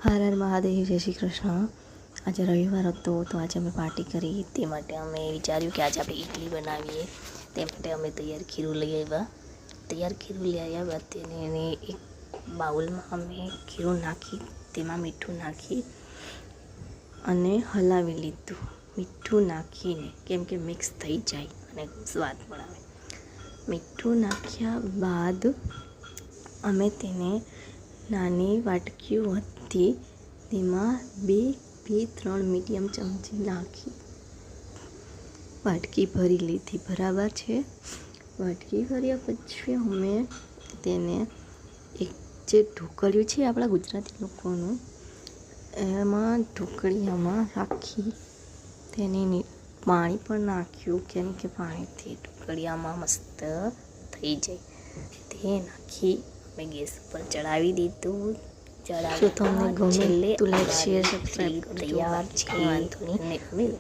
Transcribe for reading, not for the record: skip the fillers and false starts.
હર હર મહાદેવ, જય શ્રી કૃષ્ણ। આજે રવિવાર હતો તો આજે અમે પાર્ટી કરી, તે માટે અમે વિચાર્યું કે આજે આપણે ઇડલી બનાવીએ। તે માટે અમે તૈયાર ખીરું લઈ આવ્યા બાદ તેને એક બાઉલમાં અમે ખીરું નાખી, તેમાં મીઠું નાખી અને હલાવી લીધું। મીઠું નાખીને કેમ કે મિક્સ થઈ જાય અને સ્વાદ પણ આવે। મીઠું નાખ્યા બાદ અમે તેને નાની વાટકીઓ હતી તેમાં બે 3 મીડિયમ ચમચી નાખી વાટકી ભરી લીધી। બરાબર છે। વાટકી ભર્યા પછી અમે તેને એક જે ઢોકળિયું છે આપણા ગુજરાતી લોકોનું, એમાં ઢોકળિયામાં રાખી તેની પાણી પણ નાખ્યું, કેમ કે પાણીથી ઢોકળિયામાં મસ્ત થઈ જાય। તે નાખી અમે ગેસ પર ચડાવી દીધું। જો તમને ગમે તો લાઈક, શેર, સબસ્ક્રાઈબ કરજો। તૈયાર છે, વાંધો નહીં।